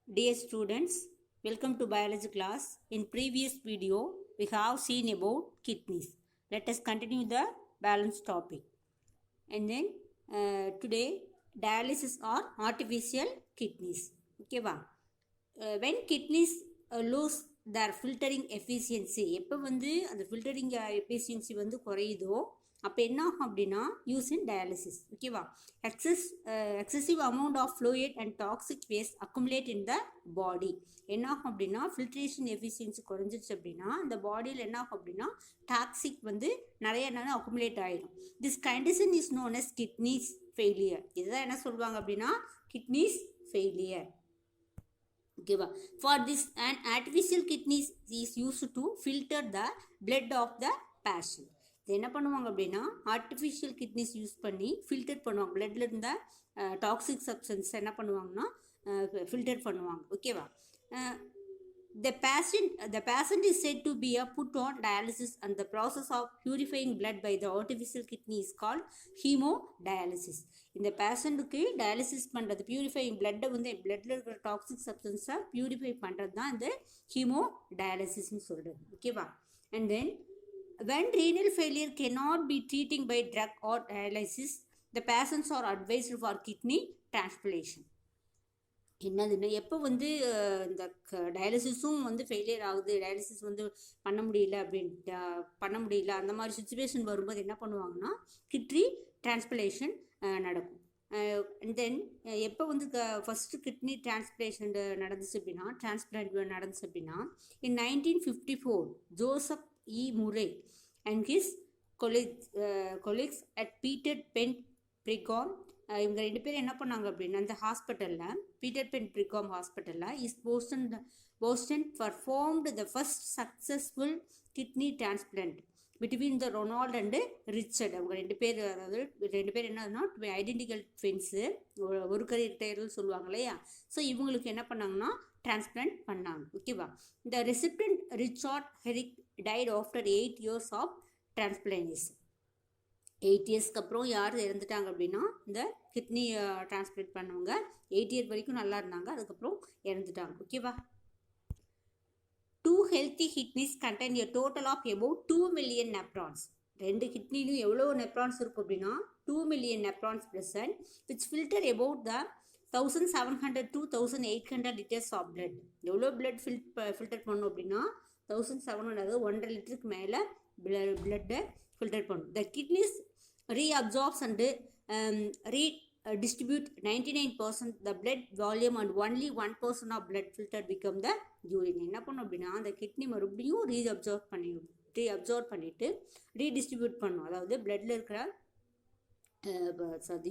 Dear students, welcome to biology class. In previous video, we have seen about kidneys. Let us continue the balance topic. And then today, dialysis or artificial kidneys. Okay, when kidneys lose their filtering efficiency, எப்போ வந்து அந்த filtering efficiency வந்து குறையுதோ அப்போ என்ன ஆகும் அப்படின்னா use in dialysis. ஓகேவா? Excessive amount of fluid and toxic waste accumulate in the body. என்ன ஆகும் அப்படின்னா ஃபில்ட்ரேஷன் எஃபிஷியன்சி குறைஞ்சிச்சு அப்படின்னா அந்த பாடியில் என்ன ஆகும் அப்படின்னா டாக்ஸிக் வந்து நிறைய என்னென்ன அக்குமுலேட் ஆகிடும். This condition is known as kidneys failure. இதுதான் என்ன சொல்லுவாங்க அப்படின்னா கிட்னிஸ் ஃபெயிலியர். ஓகேவா? For this and artificial kidneys is use to filter the blood of the patient. இது என்ன பண்ணுவாங்க அப்படின்னா ஆர்டிஃபிஷியல் கிட்னிஸ் யூஸ் பண்ணி ஃபில்டர் பண்ணுவாங்க. பிளட்ல இருந்த டாக்ஸிக் சப்ஸ்டன்ஸ் என்ன பண்ணுவாங்கன்னா ஃபில்டர் பண்ணுவாங்க. ஓகேவா? The patient is said to be put on dialysis, and the process of purifying blood by the artificial kidney is called hemodialysis. இந்த பேஷண்ட்டுக்கு டயாலிசிஸ் பண்ணுறது பியூரிஃபைங் பிளட்டை வந்து பிளட்டில் இருக்கிற டாக்ஸிக் சப்ஸ்டன்ஸை பியூரிஃபை பண்ணுறது தான் இந்த ஹீமோடயாலிசிஸ்ன்னு சொல்கிறது. ஓகேவா? And then when renal failure cannot be treating by drug or dialysis, the patients are advised for kidney transplantation. என்னதுன்னா எப்போ வந்து இந்த டயாலிசிஸும் வந்து ஃபெயிலியர் ஆகுது, டயாலிசிஸ் வந்து பண்ண முடியல அந்த மாதிரி சுச்சுவேஷன் வரும்போது என்ன பண்ணுவாங்கன்னா கிட்னி டிரான்ஸ்பிளேஷன் நடக்கும். அண்ட் தென் எப்போ வந்து ஃபஸ்ட்டு கிட்னி டிரான்ஸ்பிளேஷன் நடந்துச்சு அப்படின்னா in 1954 Joseph E Murray and his colleagues at Peter Bent Brigham, இவங்க ரெண்டு பேரும் என்ன பண்ணாங்க அப்படின்னா அந்த ஹாஸ்பிட்டலில் பீட்டர் பென் பிரிகாம் ஹாஸ்பிட்டலில் Boston performed the first successful kidney transplant between the Ronald and Richard. அவங்க ரெண்டு பேர் என்னதுன்னா ஐடென்டிக்கல் ட்வின்ஸு, ஒரு கரியர் சொல்லுவாங்க இல்லையா? ஸோ இவங்களுக்கு என்ன பண்ணாங்கன்னா டிரான்ஸ்பிளான்ட் பண்ணாங்க. ஓகேவா? இந்த recipient Richard Herrick died after 8 years of transplantation. 8 yearsக்கு அப்புறம் யார் இறந்துட்டாங்க அப்படின்னா இந்த கிட்னி டிரான்ஸ்பிளான்ட் பண்ணவங்க 8 year வரைக்கும் நல்லா இருந்தாங்க, அதுக்கப்புறம் இறந்துட்டாங்க. ஓகேவா? 2 healthy kidneys contain a total of about 2 million nephrons. ரெண்டு கிட்னிலையும் எவ்வளோ நெப்ரான்ஸ் இருக்கும் அப்படின்னா 2 million nephrons present which filter about the 1700 to 1800 liters of blood. எவ்வளோ பிளட் ஃபில்டர் பண்ணும் அப்படின்னா 1700, அதாவது 1.5 லிட்டருக்கு மேலே பிளட்டை ஃபில்டர் பண்ணும். த kidneys reabsorbs and redistribute 99% the blood volume and only 1% of blood filtered become the urine. என்ன பண்ணும் அப்படின்னா அந்த கிட்னி மறுபடியும் ரீஅப்சார்ப் பண்ணிட்டு ரீடிஸ்ட்ரிபியூட் பண்ணும். அதாவது பிளட்டில் இருக்கிற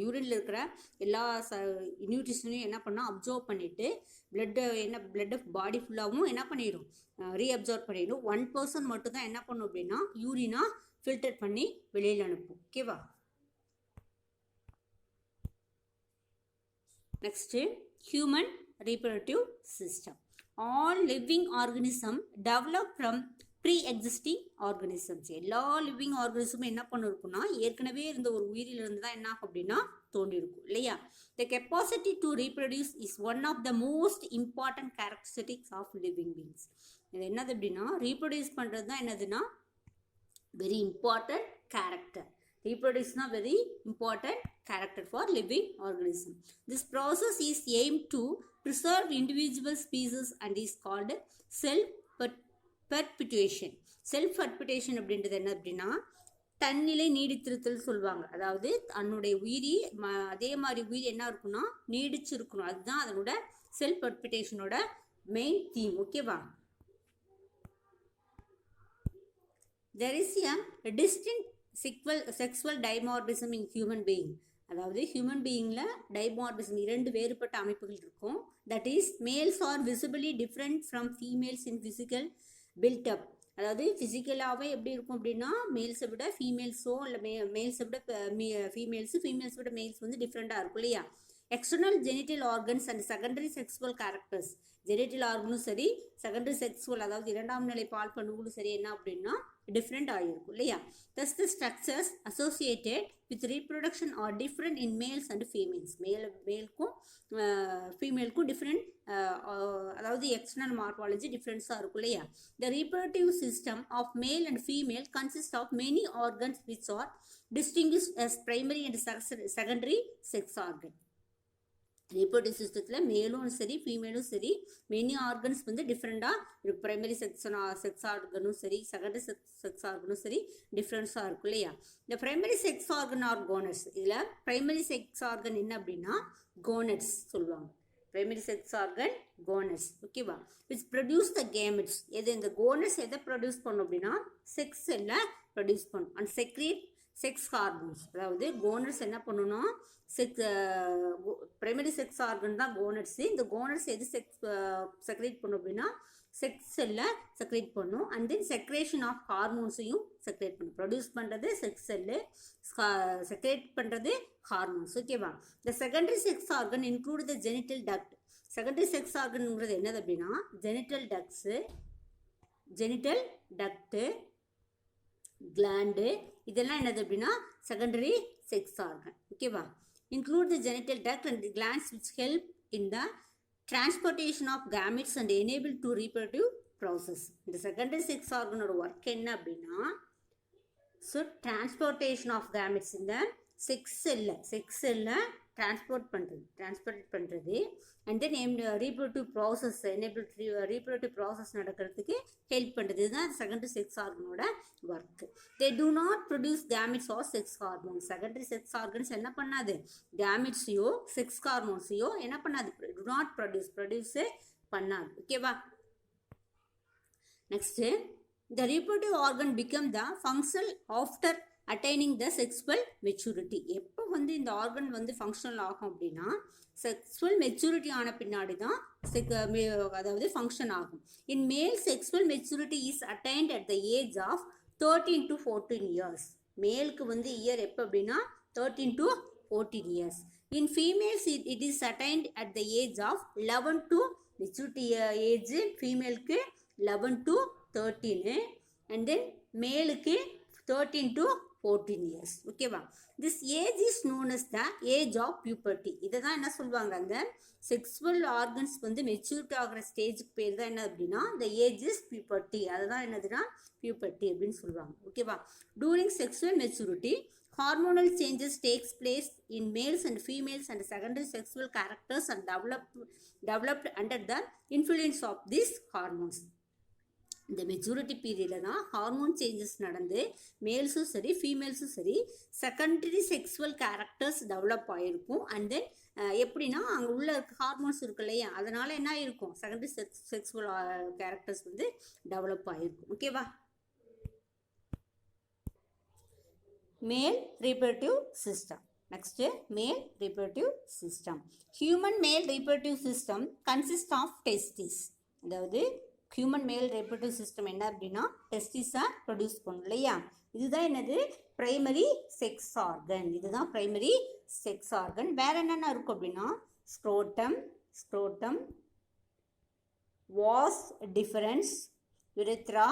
யூரினில் இருக்கிற எல்லா நியூட்ரிஷனையும் என்ன பண்ணால் அப்சர்வ் பண்ணிவிட்டு பிளட்டை பாடி ஃபுல்லாகவும் என்ன பண்ணிடும், ரீஅப்சார்ப் பண்ணிடும். 1% மட்டும் தான் என்ன பண்ணும் அப்படின்னா யூரினா ஃபில்டர் பண்ணி வெளியில் அனுப்பும். ஓகேவா? Next human reproductive system. All living organism develop from pre existing organisms. எல்லா லிவிங் ஆர்கனிசமும் என்ன பண்ணிருக்குன்னா ஏற்கனவே இருந்த ஒரு உயிரிலிருந்து தான் என்ன ஆகும் அப்படின்னா தோன்றிருக்கும் இல்லையா? The capacity to reproduce is one of the most important characteristics of living beings. இது என்னது அப்படின்னா ரீப்ரொடியூஸ் பண்ணுறது தான் என்னதுன்னா very important character. Reproduce na very important character for living organism. This process is aimed to preserve individual species and is called self perpetuation. Self perpetuation அப்படின்றது என்ன அப்படின்னா தன்னிலை நீடித்திருத்தல் சொல்லுவாங்க. அதாவது தன்னுடைய உயிரி அதே மாதிரி உயிரி என்ன இருக்குன்னா நீடிச்சிருக்கணும். அதுதான் அதனோட செல்ஃப் பர்பிட்டேஷனோட மெயின் தீம். ஓகேவா? There is a distinct sexual dimorphism in human being. அதாவது ஹியூமன் பீயிங்கில் டைமார்பிசம் 2 வேறுபட்ட அமைப்புகள் இருக்கும். That is males are visibly different from females in physical buildup. அதாவது ஃபிசிக்கலாகவே எப்படி இருக்கும் அப்படின்னா மேல்ஸை விட ஃபீமேல்ஸோ இல்லை மேல்ஸை விட ஃபீமேல்ஸை விட மேல்ஸ் வந்து டிஃப்ரெண்ட்டாக இருக்கும் இல்லையா? External genital organs and secondary sexual characters. Genital ஆர்கனும் சரி, செகண்டரி செக்ஸுவல் அதாவது இரண்டாம் நிலை பால் பண்புகளும் சரி என்ன அப்படின்னா டிஃப்ரெண்ட் ஆகிருக்கும் இல்லையா. thus the structures associated with reproduction are different in males and females. மேலுக்கும் ஃபீமேலுக்கும் டிஃப்ரெண்ட், அதாவது எக்ஸ்டர்னல் மார்பாலஜி டிஃப்ரென்ஸாக இருக்கும் இல்லையா. the reproductive system of male and female consists of many organs which are distinguished as primary and secondary sex organ. Reproductive சிஸ்டத்தில் மேலும் சரி ஃபீமேலும் சரி மெனி ஆர்கன்ஸ் வந்து டிஃப்ரெண்ட்டாக இருக்கும். ப்ரைமரி செக்ஸ் ஆர்கனும் சரி செகண்டரி செக்ஸ் ஆர்கனும் சரி டிஃப்ரென்ஸாக இருக்கும் இல்லையா. இந்த ப்ரைமரி செக்ஸ் ஆர்கன் ஆர் கோனட்ஸ், இதில் ப்ரைமரி செக்ஸ் ஆர்கன் என்ன அப்படின்னா கோனட்ஸ் சொல்லுவாங்க. ப்ரைமரி செக்ஸ் ஆர்கன் கோனட்ஸ், ஓகேவா. Which produce the gametes. எது இந்த கோனட்ஸ் எதை ப்ரொடியூஸ் பண்ணும் அப்படின்னா செக்ஸ் எல்லாம் ப்ரொடியூஸ் பண்ணும். அண்ட் செக்ரேட் செக்ஸ் ஹார்மோன்ஸ், அதாவது கோனட்ஸ் என்ன பண்ணணும்னா பிரைமரி செக்ஸ் ஆர்கன் தான் கோனட்ஸ். இந்த கோனட்ஸ் எது செக்ரேட் பண்ணும் அப்படின்னா செக்ஸ் செல்லை செக்ரேட் பண்ணும். அண்ட் தென் செக்ரேஷன் ஆஃப் ஹார்மோன்ஸையும் செக்ரேட் பண்ணும். ப்ரொடியூஸ் பண்ணுறது செக்ஸ் செல்லு, செக்ரேட் பண்ணுறது ஹார்மோன்ஸ், ஓகேவா. இந்த secondary sex organ include the genital duct. Secondary sex ஆர்கன்ங்கிறது என்னது அப்படின்னா ஜெனிட்டல் டக்ட்டு, கிளாண்டு, இதெல்லாம் என்னது அப்படின்னா செகண்டரி செக்ஸ் ஆர்கன், ஓகேவா. include the genital duct and the glands which help in the transportation of gametes and enable to reproductive process. இந்த secondary sex organ ஓட work என்ன அப்படின்னா transportation of gametes இந்த sex செல்லை டிரான்ஸ்போர்ட் பண்ணுறது and then reproductive process reproductive process நடக்கிறதுக்கு help பண்ணுறது. இதுதான் செகண்டரி செக்ஸ் ஆர்கனோட work. They do not produce gametes or sex hormones. Secondary sex organs என்ன பண்ணாது, கேமிட்ஸையோ செக்ஸ் ஹார்மோன்ஸையோ என்ன பண்ணாது, டூ நாட் ப்ரொடியூஸே பண்ணாது, ஓகேவா. Next the reproductive organ become the functional after attaining the sexual maturity. எப்போ வந்து இந்த ஆர்கன் வந்து ஃபங்க்ஷனல் ஆகும் அப்படின்னா செக்ஸுவல் மெச்சூரிட்டி ஆன பின்னாடி தான் அதாவது ஃபங்க்ஷன் ஆகும். In male sexual maturity is attained at the age of 13 to 14 years. மேலுக்கு வந்து இயர் எப்போ அப்படின்னா 13 to 14 years. In females it is attained at the age of 11 to maturity age. ஃபீமேலுக்கு 11 to 13 and then மேலுக்கு 13 to 14 years, ஓகேவா. this age is known as the age of puberty. இதை தான் என்ன சொல்லுவாங்க, அந்த செக்ஸுவல் ஆர்கன்ஸ் வந்து மெச்சூரிட்டி ஆகிற ஸ்டேஜுக்கு பேர் தான் என்ன அப்படின்னா the age is puberty. அதுதான் என்னதுன்னா puberty அப்படின்னு சொல்லுவாங்க, ஓகேவா. during sexual maturity hormonal changes takes place in males and females and secondary sexual characters and developed under the influence of these hormones. இந்த மெச்சூரிட்டி பீரியடில் தான் ஹார்மோன் சேஞ்சஸ் நடந்து மேல்ஸும் சரி ஃபீமேல்ஸும் சரி செகண்டரி செக்ஸுவல் கேரக்டர்ஸ் டெவலப் ஆகிருக்கும். அண்ட் தென் எப்படின்னா அங்கே உள்ள ஹார்மோன்ஸ் இருக்கு இல்லையா, அதனால் என்ன ஆகிருக்கும், செகண்டரி செக்ஸுவல் கேரக்டர்ஸ் வந்து டெவலப் ஆகிருக்கும், ஓகேவா. Male reproductive system. Next male reproductive system. Human male reproductive system consist of testis. அதாவது ஹியூமன் மேல் ரெப்ரொடக்டிவ் சிஸ்டம் என்ன அப்படின்னா டெஸ்டிஸை ப்ரொடியூஸ் பண்ணும் இல்லையா. இதுதான் என்னது பிரைமரி செக்ஸ் ஆர்கன். இதுதான் பிரைமரி செக்ஸ் ஆர்கன். வேற என்னென்ன இருக்கும் அப்படின்னா scrotum, vas deferens, urethra,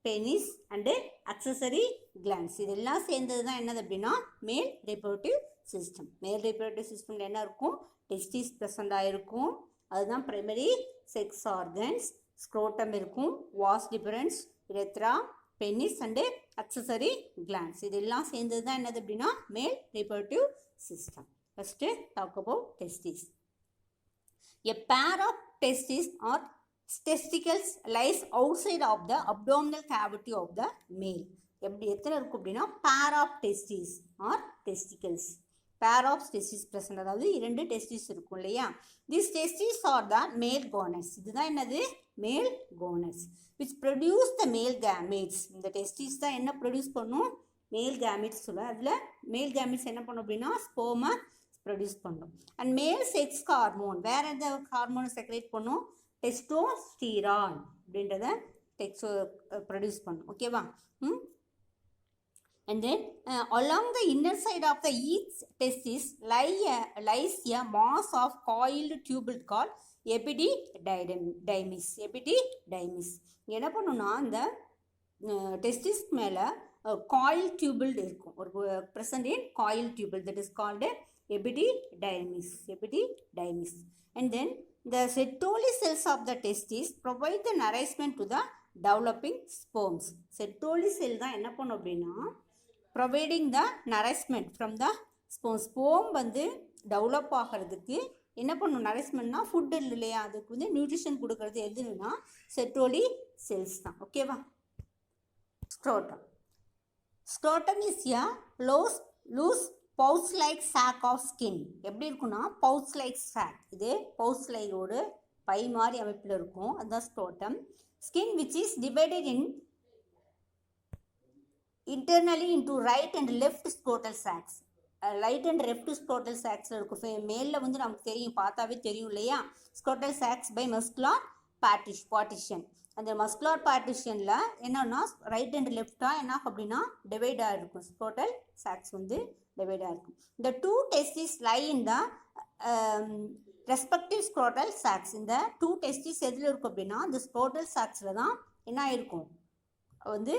penis and accessory glands. இதெல்லாம் சேர்ந்தது தான் என்னது அப்படின்னா மேல் ரெப்ரொடக்டிவ் சிஸ்டம். மேல் ரெப்ரொடக்டிவ் சிஸ்டமில் என்ன இருக்கும், டெஸ்டிஸ் ப்ரெசண்டாக இருக்கும், அதுதான் பிரைமரி செக்ஸ் ஆர்கன்ஸ். ஸ்க்ரோட்டம் இருக்கும், vas deferens, urethra, penis and accessory glands. இதெல்லாம் சேர்ந்தது தான் என்னது அப்படின்னா male reproductive system. First talk about testis. A pair of testis are testicles lies outside of the abdominal cavity of the male. எப்படி எத்தனை இருக்கும் அப்படின்னா pair of testes or testicles. pair of testes present, அதாவது 2 testes இருக்கும் இல்லையா. these testes are the male gonads. இதுதான் என்னது male gonads which produce the male gametes. இந்த testes தான் என்ன ப்ரொடியூஸ் பண்ணும், male gametes சொல்ல. அதில் male gametes என்ன பண்ணும் அப்படின்னா ஸ்போமை ப்ரொடியூஸ் பண்ணும். அண்ட் மேல் செக்ஸ் ஹார்மோன் வேற எந்த ஹார்மோனை செக்ரேட் பண்ணும், டெஸ்டோஸ்டிரான் அப்படின்றத ப்ரொடியூஸ் பண்ணும், ஓகேவா. And then along the inner side of the each testis lies a mass of coiled tubule called epididymis. Epididymis என்ன பண்ணுன்னா இந்த டெஸ்டிஸ் மேலே காயில் டியூபிள் இருக்கும், ஒரு present in coil tubule, that is called epididymis. And then the Sertoli cells of the testis provide the nourishment to the developing sperms. Sertoli cell தான் என்ன பண்ணும் அப்படின்னா providing the nourishment from the sperm. ஸ்போம் வந்து develop ஆகிறதுக்கு என்ன பண்ணும், நரிஷ்மெண்ட்னா food இல்லையா, அதுக்கு வந்து நியூட்ரிஷன் கொடுக்கறது எதுன்னா செர்டோலி செல்ஸ் தான். ஓகேவா. Scrotum is a loose pouch like sac of skin. எப்படி இருக்குன்னா பவுச் லைக் சாக், இது பவுச் லைக் ஒரு பை மாதிரி அமைப்பில் இருக்கும், அதுதான் scrotum. Skin which is divided internally into right and left scrotal sacs. Right and left scrotal சாக்ஸில் இருக்கும். மேலில் வந்து நமக்கு தெரியும், பார்த்தாவே தெரியும் இல்லையா, scrotal sacs by muscular partition. அந்த மஸ்குலார் பார்ட்டிஷனில் என்னன்னா ரைட் அண்ட் லெஃப்டாக என்ன அப்படின்னா டிவைடாக இருக்கும், ஸ்க்ரோட்டல் சாக்ஸ் வந்து டிவைடாக இருக்கும். இந்த two testis lie in the respective scrotal sacs. இந்த டூ டெஸ்டிஸ் எதில் இருக்கும் அப்படின்னா இந்த ஸ்க்ரோட்டல் சாக்ஸில் தான் என்ன இருக்கும் வந்து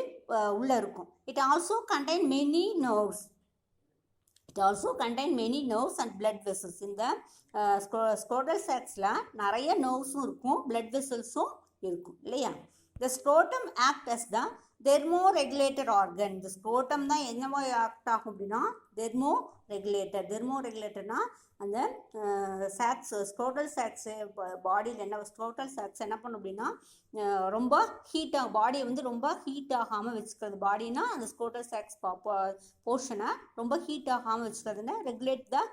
உள்ளே இருக்கும். It also contain many nerves. And blood vessels. இந்த ஸ்க்ரோட்டல் சாக்ஸில் நிறைய நர்வ்ஸும் இருக்கும், பிளட் வெசல்ஸும் இருக்கும் இல்லையா. த ஸ்க்ரோட்டம் ஆக்ட் அஸ் த தெர்மோ ரெகுலேட்டர் ஆர்கன். இந்த ஸ்க்ரோட்டம் தான் என்னவோ ஆக்ட் ஆகும் அப்படின்னா தெர்மோ ரெகுலேட்டர்னா அந்த சாக்ஸ், ஸ்க்ரோட்டல் சாக்ஸு பாடியில் என்ன ஸ்க்ரோட்டல் சாக்ஸ் என்ன பண்ணும் அப்படின்னா ரொம்ப ஹீட்டாக பாடியை வந்து ரொம்ப ஹீட் ஆகாமல் வச்சுக்கிறது. பாடினா அந்த ஸ்க்ரோட்டல் சாக்ஸ் போர்ஷனை ரொம்ப ஹீட் ஆகாமல் வச்சுக்கிறதுனா ரெகுலேட் த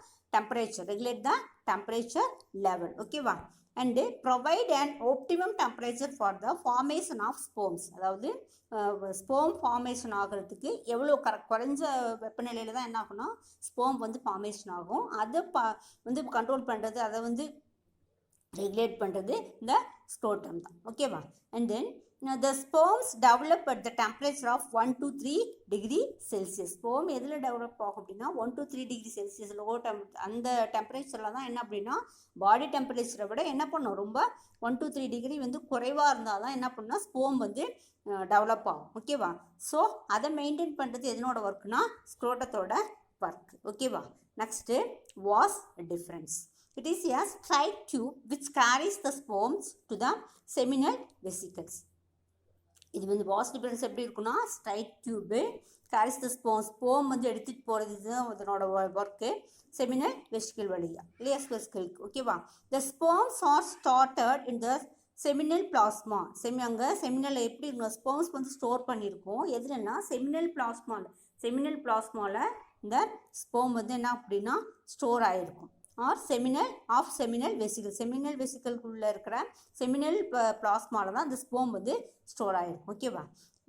டெம்பரேச்சர் லெவல். ஓகேவா. And provide and optimum temperature for the formation of sperms. அதாவது ஸ்போம் ஃபார்மேஷன் ஆகிறதுக்கு எவ்வளோ குறைஞ்ச வெப்பநிலையில் தான் என்ன ஆகும்னா ஸ்போம் வந்து ஃபார்மேஷன் ஆகும். அதை வந்து கண்ட்ரோல் பண்ணுறது, அதை வந்து ரெகுலேட் பண்ணுறது இந்த ஸ்க்ரோட்டம் தான். ஓகேவா. And then the sperms develop at the temperature of 1 to 3 degree Celsius. ஸ்போம் எதில் டெவலப் ஆகும் அப்படின்னா 1 to 3 degree Celsius அந்த டெம்பரேச்சரில் தான் என்ன அப்படின்னா பாடி டெம்பரேச்சரை விட என்ன பண்ணும் ரொம்ப 1 to 3 டிகிரி வந்து குறைவாக இருந்தால் தான் என்ன பண்ணால் ஸ்போம் வந்து டெவலப் ஆகும். ஓகேவா. ஸோ அதை மெயின்டைன் பண்ணுறது எதனோட ஒர்க்குனா ஸ்க்ரோட்டத்தோட ஒர்க். ஓகேவா. Next was difference. It is a straight tube which carries the sperms to the seminal vesicles. இது வந்து வாஸ் டிஃபரன்ஸ் எப்படி இருக்குன்னா ஸ்ட்ரைட் டியூபு கேரிஸ் த ஸ்போம் வந்து எடுத்துகிட்டு போகிறது தான் அதனோட ஒர்க்கு செமினல் வெசிக்கல் வழியாக லியஸ் வெசிக்கலுக்கு. ஓகேவா. The sperms are stored in the seminal plasma. அங்கே செமினல் எப்படி இருக்கும் ஸ்போம்ஸ் வந்து ஸ்டோர் பண்ணியிருக்கோம் எதுலன்னா செமினல் பிளாஸ்மாவில் இந்த ஸ்போம் வந்து என்ன அப்படின்னா ஸ்டோர் ஆகிருக்கும். ஆர் செமினல் வெசிக்கலுக்குள்ளே இருக்கிற செமினல் பிளாஸ்மாவில் தான் இந்த ஸ்போம் வந்து ஸ்டோர் ஆகிருக்கும். ஓகேவா.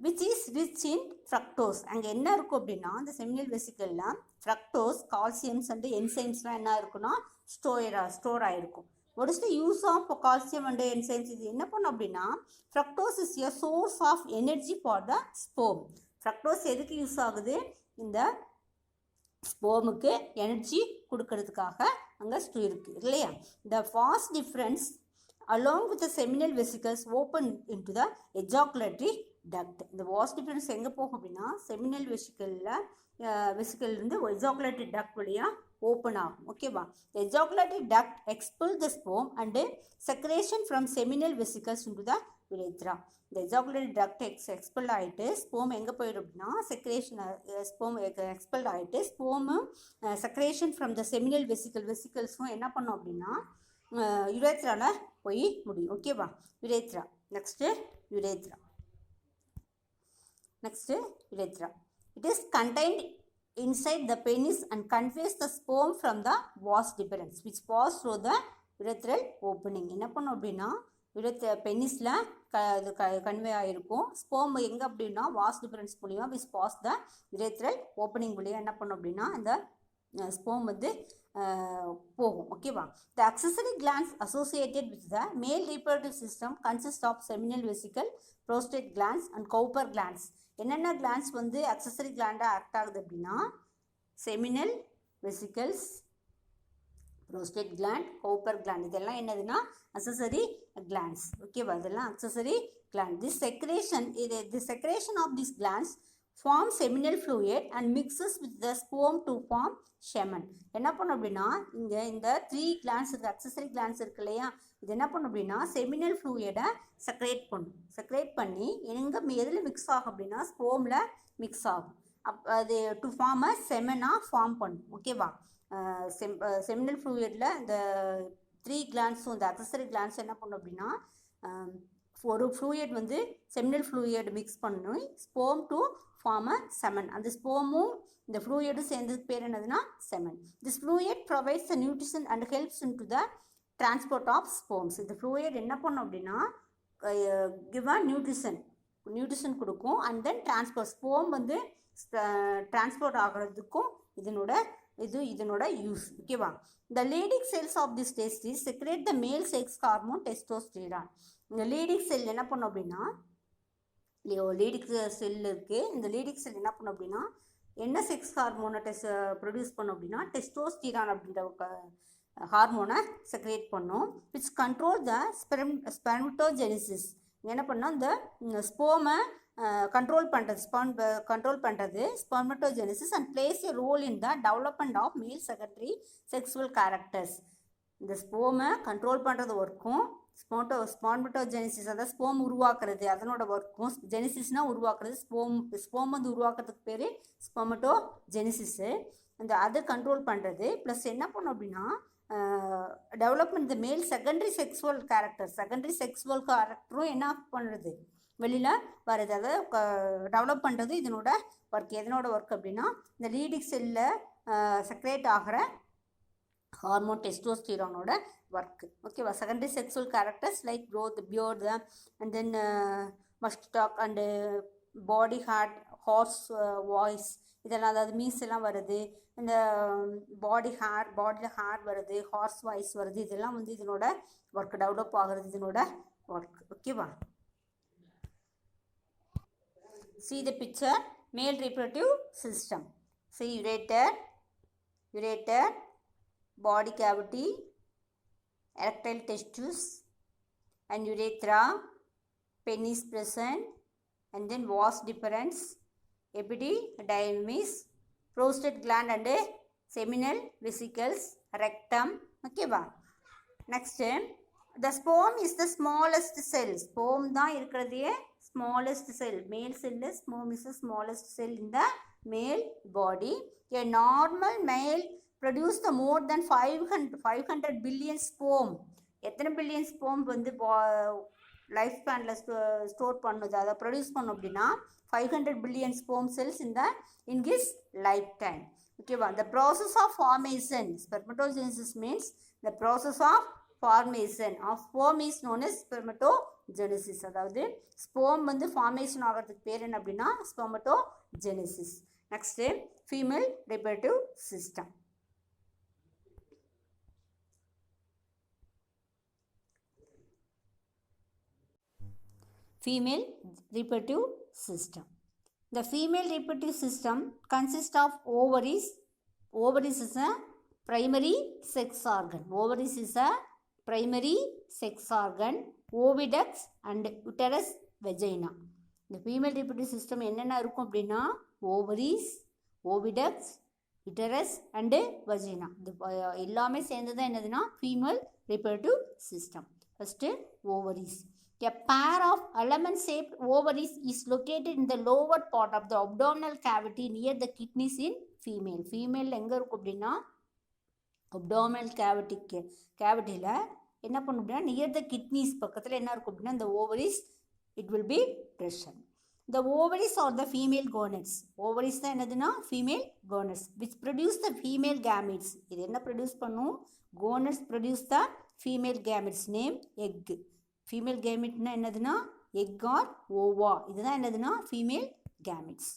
Which is rich in fructose. அங்கே என்ன இருக்கும் அப்படின்னா இந்த செமினல் வெசிக்கலில் ஃப்ரக்டோஸ், கால்சியம்ஸ் அண்ட் என்சைம்ஸ்லாம் என்ன இருக்குன்னா ஸ்டோர் ஆகிருக்கும். what is the use of calcium and enzymes? இது என்ன பண்ணும் அப்படின்னா fructose is a source of energy for the sperm. Fructose எதுக்கு யூஸ் ஆகுது, இந்த ஸ்போமுக்கு எனர்ஜி கொடுக்கறதுக்காக அங்கே இருக்குது இல்லையா. The vas deferens along with the seminal vesicles open into the ejaculatory duct. இந்த வாஸ் டிஃப்ரென்ஸ் எங்கே போகும் அப்படின்னா செமினல் வெசிக்கல்லேருந்து எஜாகுலேட்டரி டக்ட் வழியாக ஓப்பன் ஆகும். ஓகேவா. Ejaculatory duct expel the sperm and secretion from seminal vesicles into the urethra. இந்த ejaculatory duct expel ஆகிட்டு ஸ்போம் எங்கே போயிடும் அப்படின்னா ஸ்போம் எக்ஸ்பெல் ஆகிட்டு sperm secretion from the seminal வெசிக்கல்ஸும் என்ன பண்ணும் அப்படின்னா யுரேத்ராவில் போய் முடியும். ஓகேவா. Urethra. Next urethra. It is contained inside the penis and conveys the sperm from the vas deferens which pass through the urethral opening. என்ன பண்ணும் அப்படின்னா பெனிஸில் கன்வே ஆகிருக்கும். ஸ்போம் எங்கே அப்படின்னா வாஸ் டிஃபரன்ஸ் மூலிமா விச் பாஸ் த யுரேத்ரல் ஓப்பனிங் மூலிமா என்ன பண்ணும் அப்படின்னா இந்த ஸ்போம் வந்து போகும். ஓகேவா? த accessory glands associated with the male reproductive system consist of seminal vesicle, prostate glands and Cowper glands. என்னென்ன glands வந்து accessory gland-ஆ ஆக்ட் ஆகுது அப்படின்னா seminal vesicles, prostate gland, Cowper gland, இதெல்லாம் என்னதுன்னா accessory glands. ஓகேவா? இதெல்லாம் accessory gland. This secretion of these glands form seminal fluid and mixes with the sperm to form semen. என்ன பண்ணும் அப்படின்னா இங்கே இந்த 3 glands இருக்குது, accessory glands இருக்கு இல்லையா, இது என்ன பண்ணும் அப்படின்னா செமினல் ஃப்ளூயிடை செக்ரேட் பண்ணி எதில் மிக்ஸ் ஆகும் அப்படின்னா ஸ்போமில் மிக்ஸ் ஆகும். அது டு ஃபார்ம் அ செமனாக ஃபார்ம் பண்ணும். ஓகேவா? செமினல் ஃப்ளூயிடில் இந்த 3 கிளான்ஸும் இந்த accessory glands என்ன பண்ணும் அப்படின்னா ஒரு ஃப்ளூயிட் வந்து செமினல் ஃப்ளூயிட் மிக்ஸ் பண்ணி sperm to form a semen. அந்த ஸ்போமும் இந்த ஃப்ளூயிடும் சேர்ந்ததுக்கு பேர் என்னதுன்னா semen. This fluid provides the nutrition and helps in to the transport of sperms. இந்த ஃப்ளூயிட் என்ன பண்ணும் அப்படின்னா கிவ் அ நியூட்ரிஷன் கொடுக்கும். அண்ட் தென் டிரான்ஸ்போர்ட் ஸ்போம் வந்து டிரான்ஸ்போர்ட் ஆகிறதுக்கும் இதனோட யூஸ். ஓகேவா? The Leydig cells of this testis secrete the male sex hormone testosterone. இந்த லீடிங் செல் என்ன பண்ணும் அப்படின்னா லீடிக் செல் இருக்குது. இந்த லீடிக் செல் என்ன பண்ணும் அப்படின்னா என்ன செக்ஸ் ஹார்மோனை ப்ரொடியூஸ் பண்ணும் அப்படின்னா டெஸ்டோஸ்டிரான் அப்படின்ற ஹார்மோனை செக்ரேட் பண்ணும். Which control the spermatogenesis. என்ன பண்ணால் இந்த ஸ்போமை கண்ட்ரோல் பண்ணுறது spermatogenesis and plays a role in the development of male secondary sexual characters. இந்த ஸ்போமை கண்ட்ரோல் பண்ணுறது ஒர்க்கும் ஸ்பெர்மட்டோஜெனிசிஸ் அதாவது ஸ்போம் உருவாக்குறது அதனோட ஒர்க்கும், ஜெனிசிஸ்னால் உருவாக்குறது, ஸ்போம் வந்து உருவாக்குறதுக்கு பேர் ஸ்பெர்மட்டோஜெனிசிஸு. அது கண்ட்ரோல் பண்ணுறது. ப்ளஸ் என்ன பண்ணும் அப்படின்னா டெவலப்மெண்ட் த மேல் செகண்டரி செக்ஸுவல் கேரக்டரும் என்ன பண்ணுறது வெளியில் வருது. அதாவது டெவலப் பண்ணுறது இதனோட ஒர்க். எதனோட ஒர்க் அப்படின்னா இந்த லீடிக் செல்லில் செக்ரேட் ஆகிற ஹார்மோன் டெஸ்டோஸ்டிரானோட ஒர்க். ஓகேவா? Secondary sexual characters like growth, beard and then moustache and body hair, hoarse voice இதெல்லாம், அதாவது மீஸ் எல்லாம் வருது, இந்த பாடியில் ஹேர் வருது, ஹார்ஸ் வாய்ஸ் வருது, இதெல்லாம் வந்து இதனோட ஒர்க், டெவலப் ஆகிறது இதனோட ஒர்க். ஓகேவா? See the picture, male reproductive system. See ureter, body cavity, erectile testes and urethra, penis present, and then vas deferens, epididymis, prostate gland and seminal vesicles, rectum. Okay va? Next, the sperm is the smallest cell. Sperm தான் இருக்கிறதே smallest cell. Male cell is sperm is the smallest cell in the male body. A normal male produce the more than 500 billion sperm. எத்தனை billion ஸ்போம் வந்து life ஸ்பேனில் store பண்ணுது, அதை produce பண்ணும் அப்படின்னா 500 billion sperm cells in his lifetime. ஓகேவா? The process of formation, spermatogenesis means the process of formation of sperm is known as spermatogenesis. அதாவது sperm வந்து formation ஆகிறதுக்கு பேர் என்ன அப்படின்னா spermatogenesis. Next, female reproductive system. Female reproductive system. The female reproductive system consists of ovaries. Ovaries is a primary sex organ. Ovaries is a primary sex organ. Oviducts and uterus vagina. The female reproductive system என்னென்ன இருக்கும் அப்படின்னா ovaries, oviducts, uterus and vagina. எல்லாமே சேர்ந்தது என்னதுன்னா female reproductive system. First, ovaries. A pair of almond-shaped ovaries is located in the lower part of the abdominal cavity near the kidneys in female. Female எங்கே இருக்கும் அப்படின்னா abdominal cavityல என்ன பண்ணும் அப்படின்னா near the kidneys பக்கத்தில் என்ன இருக்கும் அப்படின்னா இந்த ovaries it will be present. The ovaries are the female gonads. Ovaries தான் என்னதுன்னா female gonads which produce the female gametes. இது என்ன ப்ரொடியூஸ் பண்ணும்? gonads produce the female gametes. name egg. Female கேமெட்னா என்னதுன்னா எக் ஆர் ஓவா, இதுதான் என்னதுன்னா female gametes.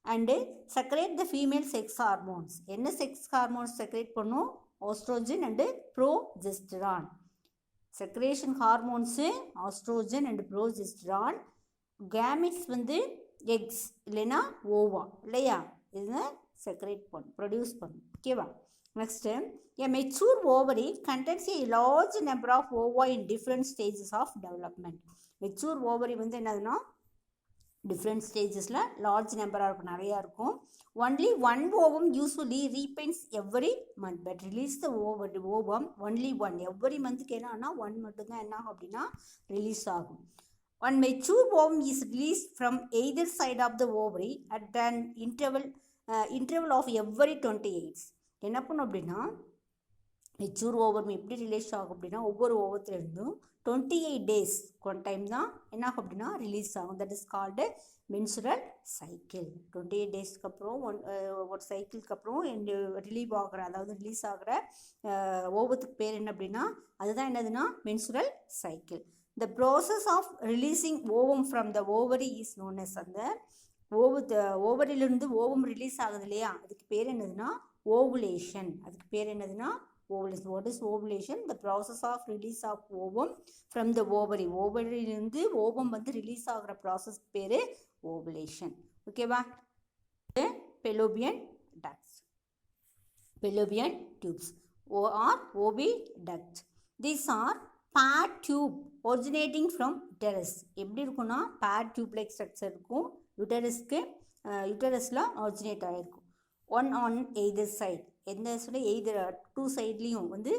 And secrete the female sex hormones. என்ன செக்ஸ் ஹார்மோன்ஸ் செக்ரேட் பண்ணும்? estrogen and progesterone. Secretion hormones estrogen and progesterone. Gametes வந்து eggs இல்லைனா ova இல்லையா இது secrete பண்ணும் produce பண்ணும் ஓகேவா. Next, a mature ovary contains a large number of ova in different stages of development. Mature ovary வந்து என்னதுன்னா different stagesல large number இருக்கும் நிறையா இருக்கும். Only one ovum usually repents every month but release the ovum only one. every monthக்கு என்னன்னா one மட்டும்தான் என்ன ஆகும் அப்படின்னா ரிலீஸ் ஆகும். One mature ovum is released from either side of the ovary at an interval of every 28. என்ன பண்ணும் அப்படின்னா mature ovum எப்படி ரிலீஸ் ஆகும் அப்படின்னா ஒவ்வொரு ஓவத்துலேருந்தும் 28 days ஒன் டைம் தான் என்ன ஆகும் அப்படின்னா ரிலீஸ் ஆகும். That is called menstrual cycle. 28 டேஸ்க்கு அப்புறம் ஒரு சைக்கிளுக்கு அப்புறம் ரிலீவ் ஆகிற அதாவது ரிலீஸ் ஆகிற ஓவத்துக்கு பேர் என்ன அப்படின்னா அதுதான் என்னதுன்னா menstrual cycle. The process of releasing ovum from the ovary is known as அந்த ஓவரிலிருந்து ஓவம் ரிலீஸ் ஆகுது இல்லையா அதுக்கு பேர் என்னதுன்னா ஓவுலேஷன். அதுக்கு பேர் என்னதுன்னா ovulation. What is ovulation? The process of release of ovum from the ovary. ஓவரிலிருந்து ஓவம் வந்து ரிலீஸ் ஆகிற ப்ராசஸ் பேர் ovulation. ஓகேவா. Fallopian ducts. Fallopian tubes or oviduct. These are paired tube originating from uterus. எப்படி இருக்குன்னா paired tube like structure இருக்கும். யூட்டரஸில் originate ஆகிருக்கும். One on either side எந்த சொல்ல எய்தர் டூ சைட்லேயும் வந்து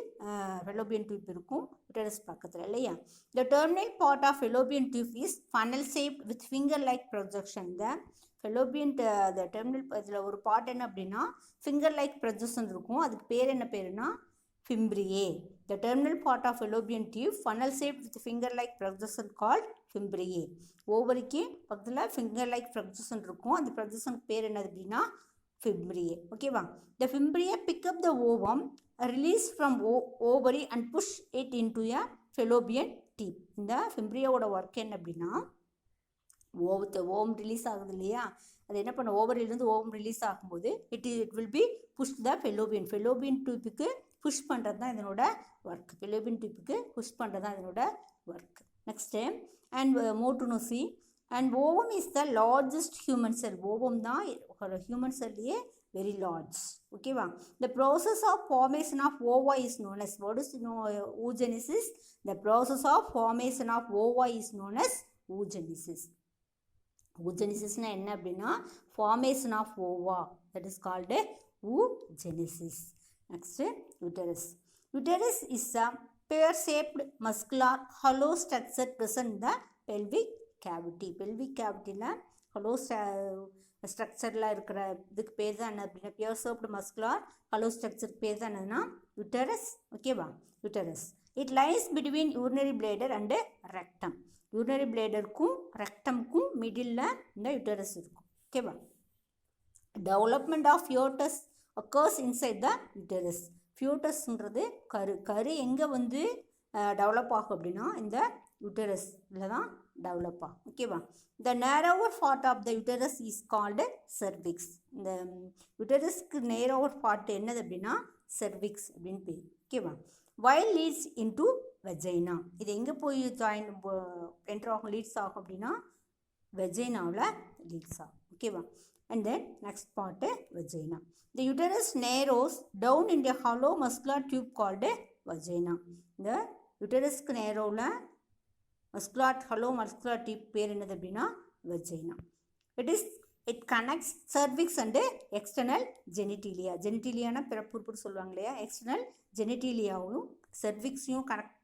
ஃபெலோபியன் டியூப் இருக்கும் யூட்டரஸ் பக்கத்தில் இல்லையா. The terminal part of fallopian tube is funnel shape with finger like projection. The fallopian the terminal இதில் ஒரு பார்ட் என்ன அப்படின்னா ஃபிங்கர் லைக் ப்ரொஜெக்ஷன் இருக்கும். அதுக்கு பேர் என்ன பேருனா fimbriae. The terminal part of fallopian tube funnel shape with finger like projection called fimbriae. ஓவரிக்கு பக்கத்தில் ஃபிங்கர் லைக் ப்ரொஜெக்ஷன் இருக்கும். அந்த ப்ரொஜெக்ஷனுக்கு பேர் என்னது அப்படின்னா ஃபிம்ப்ரியே. ஓகேவா. The fimbriae pick up the ovum release from ovary and push it into a fallopian tube. இந்த ஃபிம்ப்ரியோட ஒர்க் என்ன அப்படின்னா ஓவம் ரிலீஸ் ஆகுது இல்லையா அது என்ன பண்ண ஓவரிலிருந்து ஓவம் ரிலீஸ் ஆகும்போது it will be push the fallopian டியூப்புக்கு புஷ் பண்ணுறது தான் இதனோட ஒர்க். ஃபெலோபியன் டியூப்புக்கு புஷ் பண்ணுறது தான் இதனோட ஒர்க். நெக்ஸ்ட்டு அண்ட் மோட்டுனோசி and ovum is the largest human cell. Ovum தான் ஹியூமன் செல்லையே வெரி லார்ஜ். ஓகேவா. The process of formation of ova is known as what is oogenesis. The process of formation of ova is known as oogenesis. oogenesisனா என்ன அப்படின்னா formation of ova that is called oogenesis. Next uterus. Uterus is a pear-shaped muscular hollow structure present in the pelvic cavity. pelvic cavityல hollow ஸ்ட்ரக்சரில் இருக்கிற இதுக்கு பேர் தான் என்ன அப்படின்னா pear-shaped muscular hollow structure பேர் தான் என்னன்னா யூட்டரஸ். ஓகேவா. Uterus. It lies between urinary bladder and rectum. Urinary பிளேடருக்கும் ரெக்டம்க்கும் மிடில் இந்த யூட்டரஸ் இருக்கும். ஓகேவா. Development of fetus occurs inside the uterus. ஃபியூட்டஸ்ன்றது கரு எங்கே வந்து டெவலப் ஆகும் அப்படின்னா இந்த யூட்டரஸில் தான் டெவலப் ஆகும். ஓகேவா. The narrower part of the uterus is called cervix. இந்த யூட்டரஸ்க்கு நேரோவர் பார்ட் என்னது அப்படின்னா செர்விக்ஸ் அப்படின்னு பேர். ஓகேவா. While leads into vagina. இது எங்கே போய் என்டர் ஆகும் லீட்ஸ் ஆகும் அப்படின்னா வெஜைனாவில் லீட்ஸ் ஆகும். ஓகேவா. And then next part vagina. The uterus narrows down in a hollow muscular tube called vagina. The uterus narrowல hollow muscular tube பேர் என்னது அப்படின்னா vagina. It connects cervix and external genitalia. genitaliana பிறப்புறுப்பு சொல்லுவாங்க இல்லையா external genitaliaவும் cervixையும் connect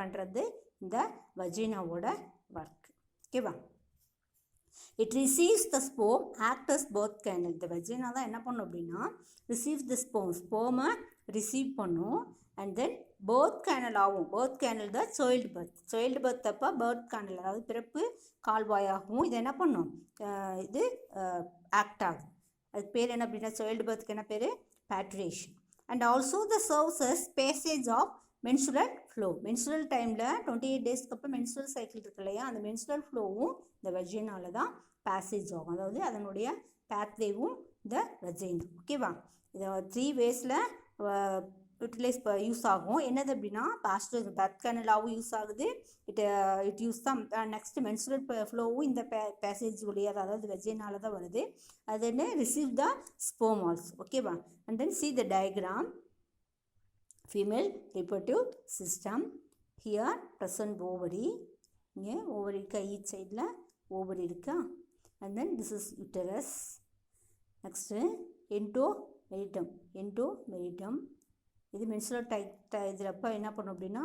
பண்ணுறது இந்த vaginaவோட work. ஓகேவா. It receives the sperm, act as birth canal. இந்த vagina தான் என்ன பண்ணும் அப்படின்னா receives the sperm ரிசீவ் பண்ணும் and then birth canal ஆகும். birth canal தான் child birth அப்போ birth canal அதாவது பிறப்பு கால்வாயாகவும் இது என்ன பண்ணும் இது ஆக்ட் ஆகும். அதுக்கு பேர் என்ன அப்படின்னா child birthக்கு என்ன பேர் parturition. And also the serves as passage of menstrual flow. menstrual டைமில் 28 டேஸ்க்கு அப்புறம் menstrual சைக்கிள் இருக்கு இல்லையா அந்த menstrual flowவும் இந்த வெஜினால தான் பேசேஜ் ஆகும். அதாவது அதனுடைய பேத்வேவும் இந்த வெஜைனா. ஓகேவா. இதை 3 வேஸில் யூஸ் ஆகும். என்னது அப்படின்னா பாஸ்டர் பர்த் கனலாகவும் யூஸ் ஆகுது. இட் யூஸ் தான். நெக்ஸ்ட் மென்சுரல் ஃப்ளோவும் இந்த பேசேஜ் வழியாக, அதாவது வெஜைனால தான் வருது. அது என்ன ரிசீவ் த ஸ்பெர்ம் ஆல்சோ. ஓகேவா? And then see the diagram. Female reproductive system. Here present ovary. இங்கே ஓவரி இருக்கா, ஈச் சைடில் ஓவரி இருக்கா. And then this is uterus. Next endometrium. இது மென்சுரல் இதில் அப்போ என்ன பண்ணும் அப்படின்னா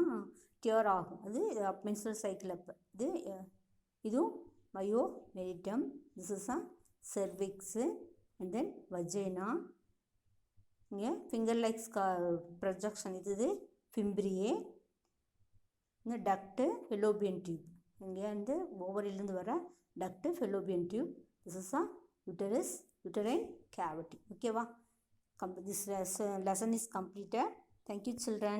கியூர் ஆகும். அது மென்சுரல் சைக்கிள் அப்போ இதுவும் myometrium. This is a cervix. And then vagina. இங்கே ஃபிங்கர் லைக்ஸ் ப்ரொஜெக்ஷன். இது ஃபிம்ப்ரியே. இந்த டக்ட்டு ஃபெலோபியன் டியூப். இங்கே வந்து ஓவரிலிருந்து வர duct fallopian tube. This is a uterine cavity. Okay, this lesson is completed. Thank you, children.